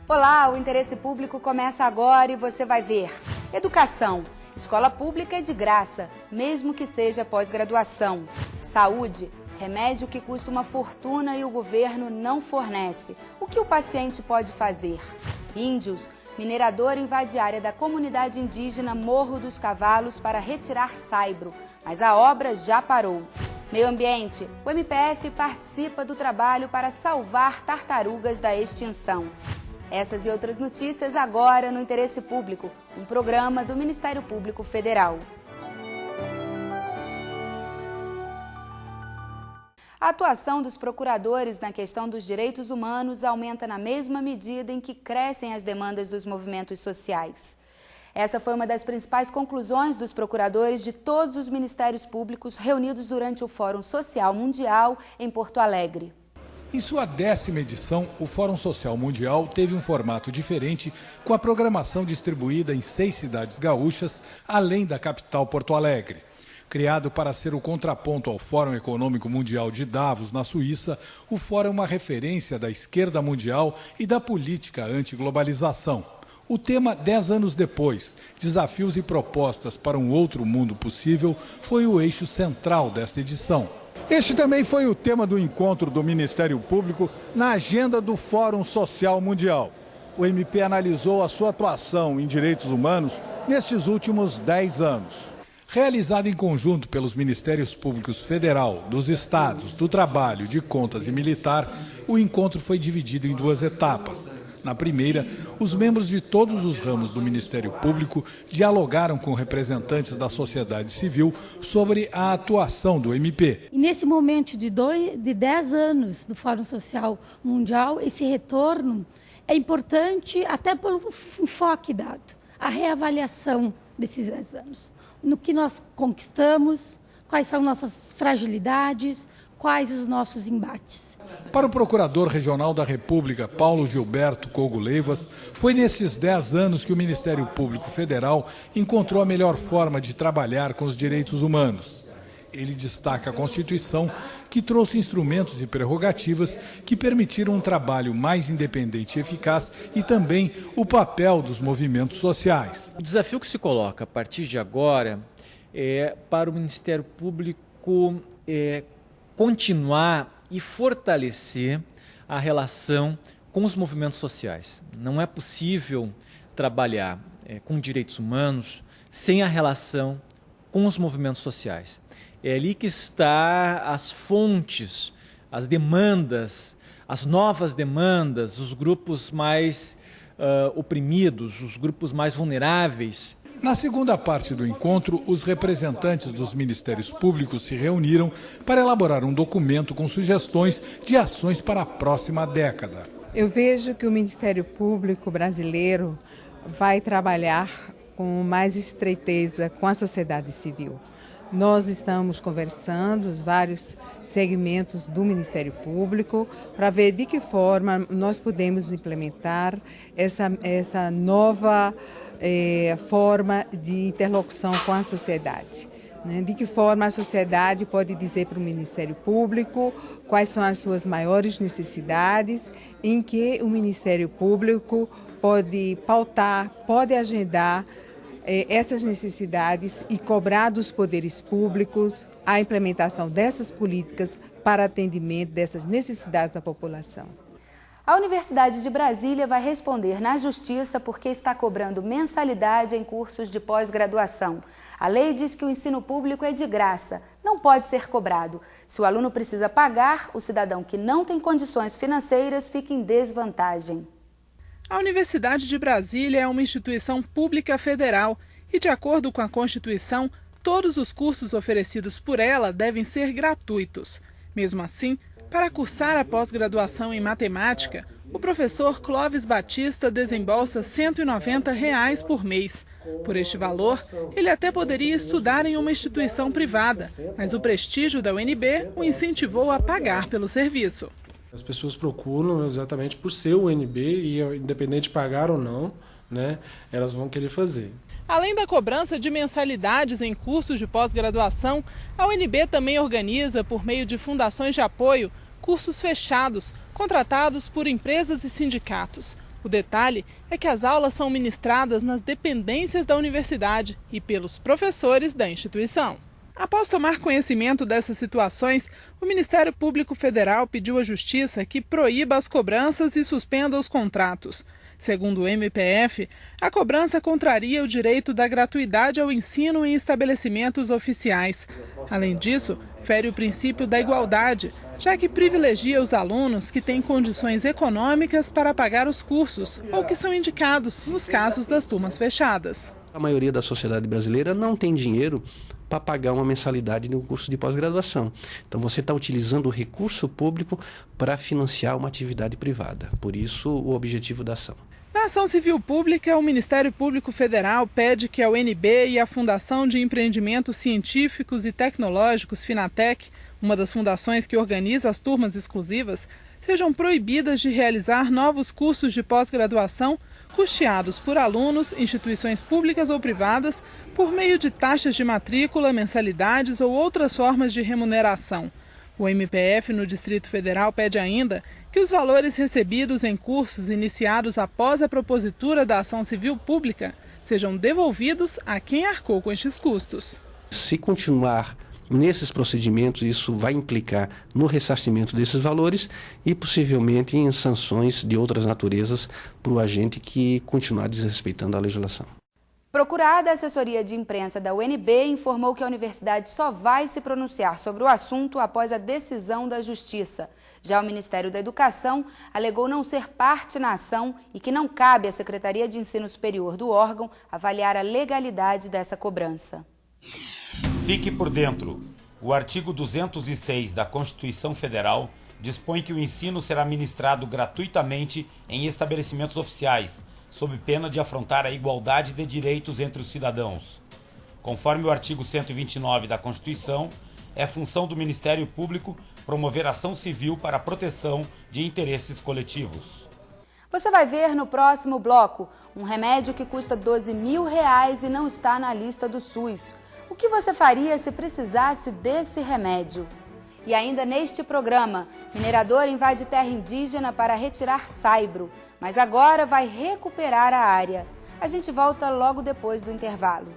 Olá, o Interesse Público começa agora e você vai ver. Educação. Escola pública é de graça, mesmo que seja pós-graduação. Saúde. Remédio que custa uma fortuna e o governo não fornece. O que o paciente pode fazer? Índios. Minerador invade área da comunidade indígena Morro dos Cavalos para retirar saibro, mas a obra já parou. Meio ambiente. O MPF participa do trabalho para salvar tartarugas da extinção. Essas e outras notícias agora no Interesse Público, um programa do Ministério Público Federal. A atuação dos procuradores na questão dos direitos humanos aumenta na mesma medida em que crescem as demandas dos movimentos sociais. Essa foi uma das principais conclusões dos procuradores de todos os ministérios públicos reunidos durante o Fórum Social Mundial em Porto Alegre. Em sua 10ª edição, o Fórum Social Mundial teve um formato diferente, com a programação distribuída em 6 cidades gaúchas, além da capital Porto Alegre. Criado para ser o contraponto ao Fórum Econômico Mundial de Davos, na Suíça, o fórum é uma referência da esquerda mundial e da política anti-globalização. O tema 10 anos depois, desafios e propostas para um outro mundo possível, foi o eixo central desta edição. Este também foi o tema do encontro do Ministério Público na agenda do Fórum Social Mundial. O MP analisou a sua atuação em direitos humanos nestes últimos 10 anos. Realizado em conjunto pelos Ministérios Públicos Federal, dos Estados, do Trabalho, de Contas e Militar, o encontro foi dividido em 2 etapas. Na primeira, os membros de todos os ramos do Ministério Público dialogaram com representantes da sociedade civil sobre a atuação do MP. E nesse momento de 10 anos do Fórum Social Mundial, esse retorno é importante até pelo enfoque dado, a reavaliação desses 10 anos. No que nós conquistamos, quais são nossas fragilidades, quais os nossos embates. Para o Procurador Regional da República, Paulo Gilberto Cogo Leivas, foi nesses 10 anos que o Ministério Público Federal encontrou a melhor forma de trabalhar com os direitos humanos. Ele destaca a Constituição, que trouxe instrumentos e prerrogativas que permitiram um trabalho mais independente e eficaz e também o papel dos movimentos sociais. O desafio que se coloca a partir de agora é para o Ministério Público continuar e fortalecer a relação com os movimentos sociais. Não é possível trabalhar com direitos humanos sem a relação com os movimentos sociais. É ali que está as fontes, as demandas, as novas demandas, os grupos mais oprimidos, os grupos mais vulneráveis. Na segunda parte do encontro, os representantes dos Ministérios Públicos se reuniram para elaborar um documento com sugestões de ações para a próxima década. Eu vejo que o Ministério Público brasileiro vai trabalhar com mais estreiteza com a sociedade civil. Nós estamos conversando vários segmentos do Ministério Público para ver de que forma nós podemos implementar essa nova forma de interlocução com a sociedade. De que forma a sociedade pode dizer para o Ministério Público quais são as suas maiores necessidades, em que o Ministério Público pode pautar, pode agendar essas necessidades e cobrar dos poderes públicos a implementação dessas políticas para atendimento dessas necessidades da população. A Universidade de Brasília vai responder na Justiça porque está cobrando mensalidade em cursos de pós-graduação. A lei diz que o ensino público é de graça, não pode ser cobrado. Se o aluno precisa pagar, o cidadão que não tem condições financeiras fica em desvantagem. A Universidade de Brasília é uma instituição pública federal e, de acordo com a Constituição, todos os cursos oferecidos por ela devem ser gratuitos. Mesmo assim, para cursar a pós-graduação em matemática, o professor Clóvis Batista desembolsa R$ 190 por mês. Por este valor, ele até poderia estudar em uma instituição privada, mas o prestígio da UNB o incentivou a pagar pelo serviço. As pessoas procuram exatamente por ser o UNB e, independente de pagar ou não, elas vão querer fazer. Além da cobrança de mensalidades em cursos de pós-graduação, a UNB também organiza, por meio de fundações de apoio, cursos fechados, contratados por empresas e sindicatos. O detalhe é que as aulas são ministradas nas dependências da universidade e pelos professores da instituição. Após tomar conhecimento dessas situações, o Ministério Público Federal pediu à Justiça que proíba as cobranças e suspenda os contratos. Segundo o MPF, a cobrança contraria o direito da gratuidade ao ensino em estabelecimentos oficiais. Além disso, fere o princípio da igualdade, já que privilegia os alunos que têm condições econômicas para pagar os cursos ou que são indicados nos casos das turmas fechadas. A maioria da sociedade brasileira não tem dinheiro para pagar uma mensalidade de um curso de pós-graduação. Então você está utilizando o recurso público para financiar uma atividade privada. Por isso o objetivo da ação. Na ação civil pública, o Ministério Público Federal pede que a UNB e a Fundação de Empreendimentos Científicos e Tecnológicos, Finatec, uma das fundações que organiza as turmas exclusivas, sejam proibidas de realizar novos cursos de pós-graduação custeados por alunos, instituições públicas ou privadas, por meio de taxas de matrícula, mensalidades ou outras formas de remuneração. O MPF no Distrito Federal pede ainda que os valores recebidos em cursos iniciados após a propositura da ação civil pública sejam devolvidos a quem arcou com estes custos. Se continuar nesses procedimentos, isso vai implicar no ressarcimento desses valores e possivelmente em sanções de outras naturezas para o agente que continuar desrespeitando a legislação. Procurada, a assessoria de imprensa da UNB informou que a universidade só vai se pronunciar sobre o assunto após a decisão da Justiça. Já o Ministério da Educação alegou não ser parte na ação e que não cabe à Secretaria de Ensino Superior do órgão avaliar a legalidade dessa cobrança. Fique por dentro. O artigo 206 da Constituição Federal dispõe que o ensino será ministrado gratuitamente em estabelecimentos oficiais, sob pena de afrontar a igualdade de direitos entre os cidadãos. Conforme o artigo 129 da Constituição, é função do Ministério Público promover ação civil para a proteção de interesses coletivos. Você vai ver no próximo bloco um remédio que custa R$12 mil e não está na lista do SUS. O que você faria se precisasse desse remédio? E ainda neste programa, minerador invade terra indígena para retirar saibro, mas agora vai recuperar a área. A gente volta logo depois do intervalo.